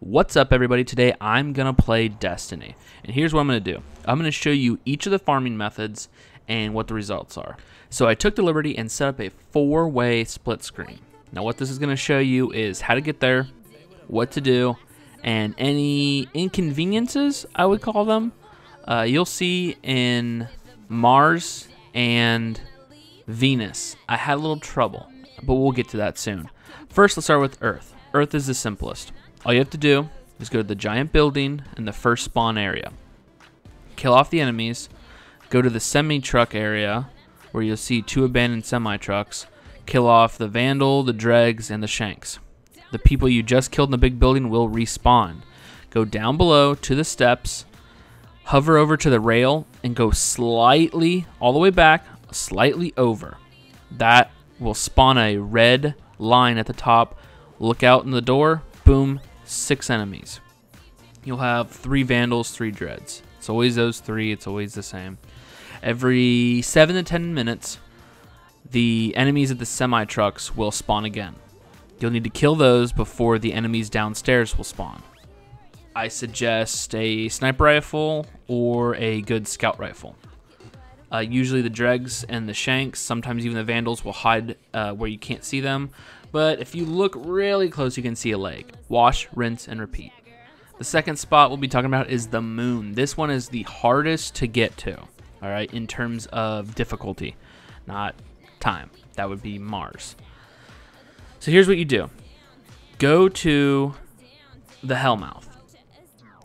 What's up, everybody? Today I'm going to play Destiny, and here's what I'm going to do. I'm going to show you each of the farming methods and what the results are. So I took the liberty and set up a 4-way split screen. Now what this is going to show you is how to get there, what to do, and any inconveniences, I would call them, you'll see in Mars and Venus. I had a little trouble, but we'll get to that soon. First, let's start with Earth. Earth is the simplest. All you have to do is go to the giant building in the first spawn area. Kill off the enemies. Go to the semi-truck area where you'll see 2 abandoned semi-trucks. Kill off the Vandal, the Dregs, and the Shanks. The people you just killed in the big building will respawn. Go down below to the steps. Hover over to the rail and go slightly, all the way back, slightly over. That will spawn a red line at the top. Look out in the door. Boom. 6 enemies. You'll have 3 Vandals, 3 Dreads. It's always those 3. It's always the same. Every 7 to 10 minutes, the enemies at the semi-trucks will spawn again. You'll need to kill those before the enemies downstairs will spawn. I suggest a sniper rifle or a good scout rifle. Usually the Dregs and the Shanks, sometimes even the Vandals, will hide where you can't see them. But if you look really close, you can see a leg. Wash, rinse, and repeat. The second spot we'll be talking about is the moon. This one is the hardest to get to, all right, in terms of difficulty, not time. That would be Mars. So here's what you do. Go to the Hellmouth.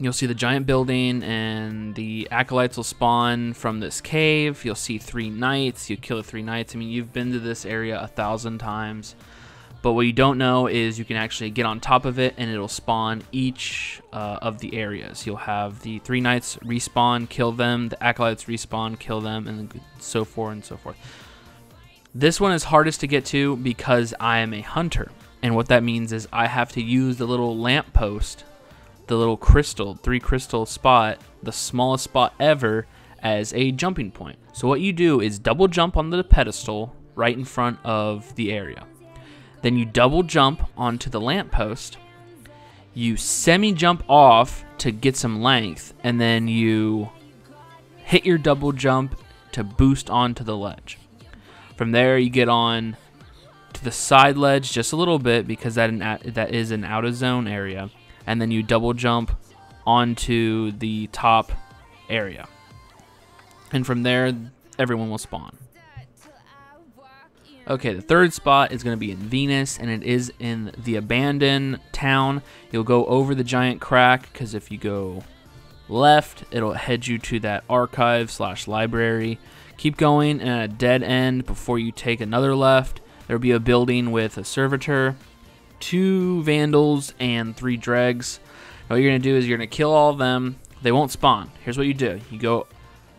You'll see the giant building, and the acolytes will spawn from this cave. You'll see 3 knights. You kill the 3 knights. I mean, you've been to this area 1,000 times. But what you don't know is you can actually get on top of it, and it'll spawn each of the areas. You'll have the 3 knights respawn, kill them. The acolytes respawn, kill them, and so forth and so forth. This one is hardest to get to because I am a hunter. And what that means is I have to use the little lamppost, the little crystal, 3 crystal spot, the smallest spot ever, as a jumping point. So what you do is double jump on the pedestal right in front of the area. Then you double jump onto the lamppost. You semi-jump off to get some length, and then you hit your double jump to boost onto the ledge. From there, you get on to the side ledge just a little bit because that is an out-of-zone area, and then you double jump onto the top area. And from there, everyone will spawn. Okay, the third spot is going to be in Venus, and it is in the abandoned town. You'll go over the giant crack, because if you go left, it'll head you to that archive/library. Keep going, and at a dead end, before you take another left, there'll be a building with a servitor, 2 Vandals, and 3 Dregs. What you're going to do is you're going to kill all of them. They won't spawn. Here's what you do. You go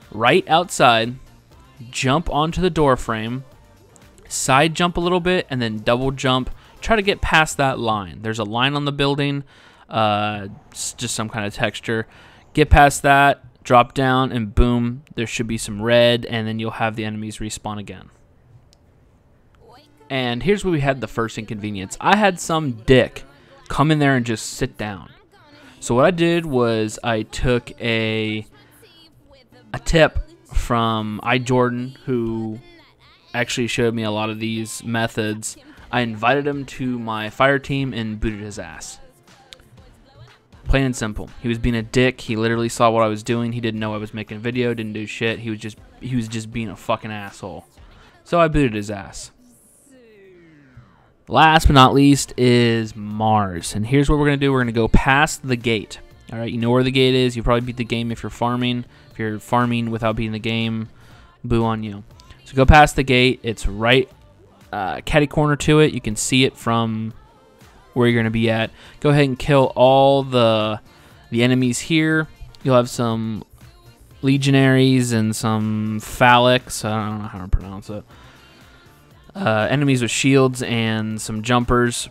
right outside, jump onto the door frame, side jump a little bit, and then double jump. Try to get past that line. There's a line on the building, just some kind of texture. Get past that, drop down, and boom, there should be some red, and then you'll have the enemies respawn again. And here's where we had the first inconvenience. I had some dick come in there and just sit down. So what I did was I took a tip from Jordan, who actually showed me a lot of these methods. I invited him to my fire team and booted his ass. Plain and simple. He was being a dick. He literally saw what I was doing. He didn't know I was making a video, didn't do shit. He was just being a fucking asshole. So I booted his ass. Last but not least is Mars. And here's what we're going to do. We're going to go past the gate. All right, you know where the gate is. You probably beat the game if you're farming. If you're farming without beating the game, boo on you. So go past the gate. It's right catty corner to it. You can see it from where you're going to be at. Go ahead and kill all the enemies here. You'll have some legionaries and some phallics. I don't know how to pronounce it. Enemies with shields and some jumpers.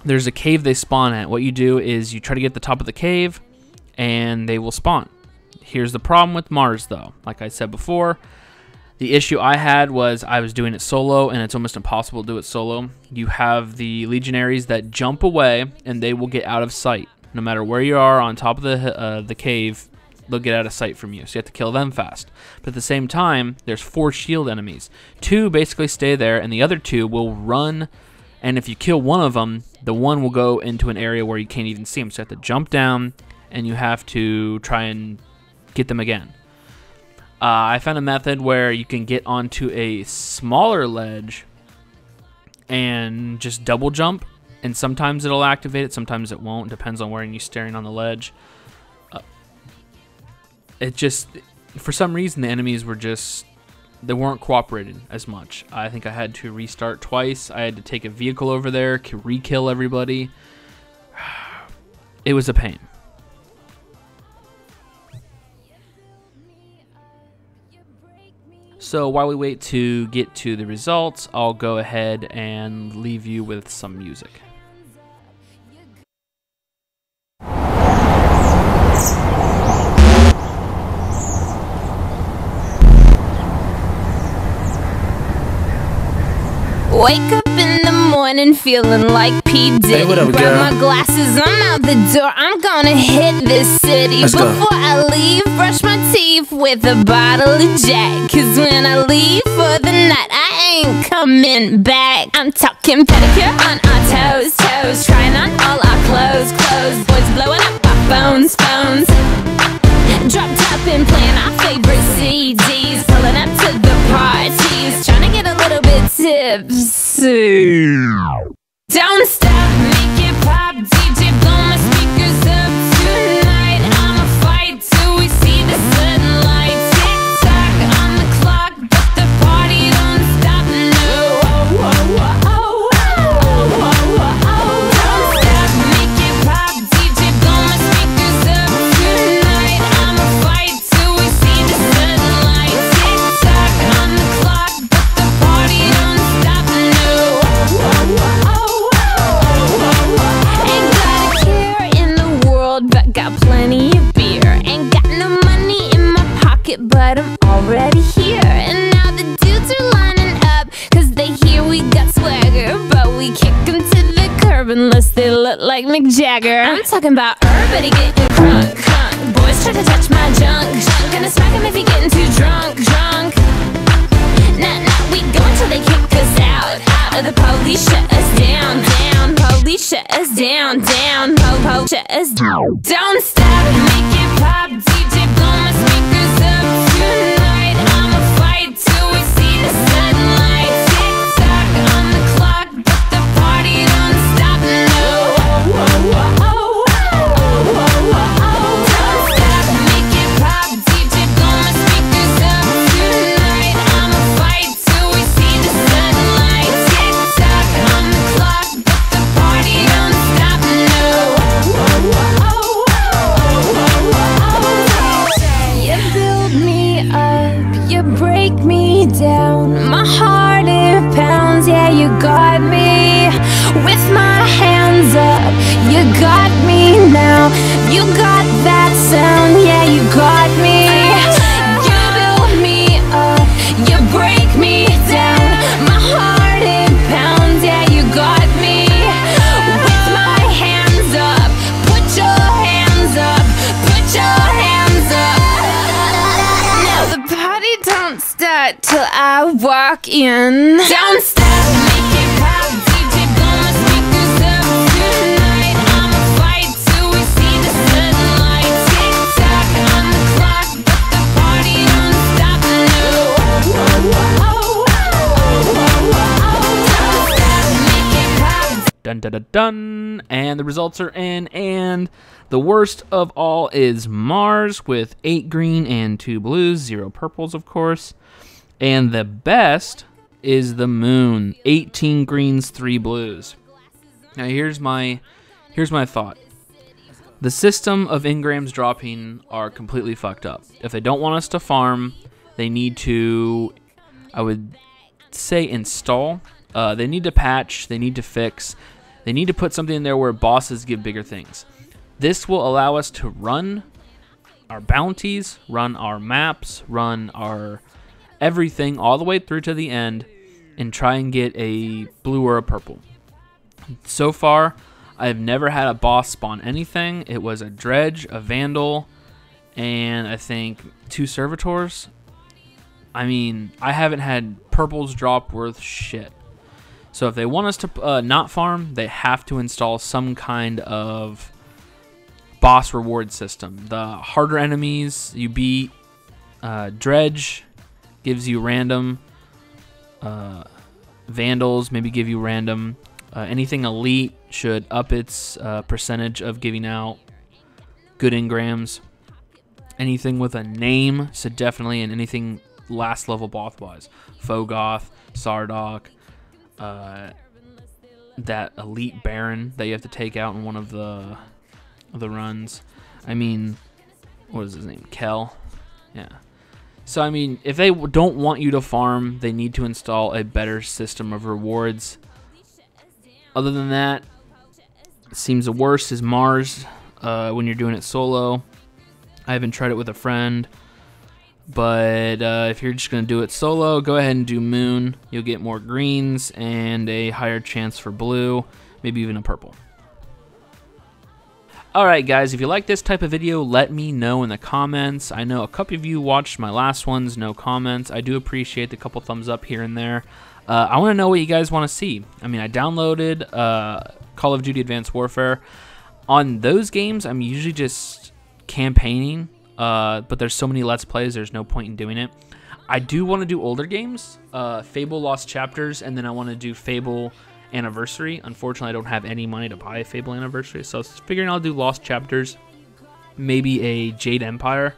There's a cave they spawn at. What you do is you try to get the top of the cave, and they will spawn. Here's the problem with Mars, though. Like I said before, the issue I had was I was doing it solo, and it's almost impossible to do it solo. You have the legionaries that jump away, and they will get out of sight. No matter where you are on top of the cave, they'll get out of sight from you. So you have to kill them fast. But at the same time, there's 4 shield enemies. 2 basically stay there, and the other 2 will run. And if you kill one of them, the one will go into an area where you can't even see them. So you have to jump down, and you have to try and get them again. I found a method where you can get onto a smaller ledge and just double jump, and sometimes it'll activate it, sometimes it won't. Depends on where you're staring on the ledge. It just, for some reason, the enemies were just, they weren't cooperating as much. I think I had to restart twice. I had to take a vehicle over there, re-kill everybody. It was a pain. So while we wait to get to the results, I'll go ahead and leave you with some music. Wake up in the morning feeling like P. Diddy. Hey, what up, grab girl? my glasses, I'm out the door. I'm gonna hit this city. Let's go. Before I leave, brush my teeth with a bottle of Jack. Cause when I leave for the night, I ain't coming back. I'm talking pedicure on our toes, toes. Trying on all our clothes, clothes. Boys blowing up our phones, phones. Drop top and playing our favorite CDs. Pulling up to the parties, trying to get a little bit tipsy. Don't stop, make it pop. DJ, blow my speakers up tonight. I'ma fight till we see the sunlight. Tick tock on the clock, but the party don't stop. No. Don't stop, make it pop. DJ, blow my speakers up tonight. I'ma fight till we see the sunlight. Tick tock on the clock, but the party don't stop. No. Ain't got a care in the world, but got plenty of beer. Ain't got no money in my pocket, but I'm already here. And now the dudes are lining up, cause they hear we got swagger. But we kick them to the curb unless they look like Mick Jagger. I'm talking about everybody getting crunk, crunk. Boys try to touch my junk, junk. Gonna smack him if he getting too drunk, drunk. Nah, we go until they kick us out, out. The police shut us down, down. Police shut us down, down. Po, shut us down. Don't stop, make it pop. DJ, blow my speakers up tonight. I'ma fight till we see the sunlight. Tick tock on the clock, but the party don't stop. No. Don't stop, make it pop. DJ, blow my speakers up tonight. I'ma fight till we see the sunlight. Tick tock on the clock, but the party don't stop. No. You build me up, you break me down. My heart it pounds, yeah, you got me. With my hands up, you got me now. You got that sound, yeah, you got me. You build me up, you break me down. My heart it pounds, yeah, you got me. With my hands up, put your hands up, put your hands up. Now the party don't start till I walk in. Don't stop, make it pop. DJ, blow my speakers up tonight. I'ma fight till we see the sunlight. Tick tock on the clock, but the party don't stop. No. Don't stop, make it pop. Dun dun dun dun, and the results are in, and the worst of all is Mars with 8 green and 2 blues, 0 purples, of course, and the best is the Moon, 18 greens, 3 blues. Now here's my thought. The system of Engrams dropping are completely fucked up. If they don't want us to farm, they need to, I would say, install. They need to patch, they need to fix, they need to put something in there where bosses give bigger things. This will allow us to run our bounties, run our maps, run our everything all the way through to the end and try and get a blue or a purple. So far, I've never had a boss spawn anything. It was a dredge, a vandal, and I think 2 servitors. I mean, I haven't had purples drop worth shit. So if they want us to not farm, they have to install some kind of boss reward system. The harder enemies you beat, dredge gives you random, vandals maybe give you random. Anything elite should up its percentage of giving out good engrams. Anything with a name should definitely, and anything last level boss wise, Fogoth, Sardok, that elite Baron that you have to take out in one of the runs. I mean, what is his name? Kel. Yeah. So I mean, if they don't want you to farm, they need to install a better system of rewards. Other than that, it seems the worst is Mars when you're doing it solo. I haven't tried it with a friend, but if you're just going to do it solo, go ahead and do Moon. You'll get more greens and a higher chance for blue, maybe even a purple. Alright guys, if you like this type of video, let me know in the comments. I know a couple of you watched my last ones, no comments. I do appreciate the couple thumbs up here and there. I want to know what you guys want to see. I mean, I downloaded Call of Duty Advanced Warfare. On those games, I'm usually just campaigning, but there's so many Let's Plays, there's no point in doing it. I do want to do older games, Fable Lost Chapters, and then I want to do Fable Anniversary. Unfortunately, I don't have any money to buy a Fable Anniversary, so I was figuring I'll do Lost Chapters, maybe a Jade Empire.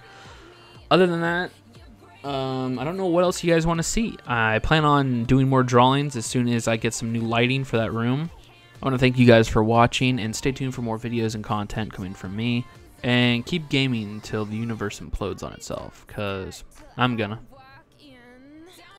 Other than that, I don't know what else you guys want to see. I plan on doing more drawings as soon as I get some new lighting for that room. I want to thank you guys for watching, and stay tuned for more videos and content coming from me. And keep gaming until the universe implodes on itself, because I'm gonna.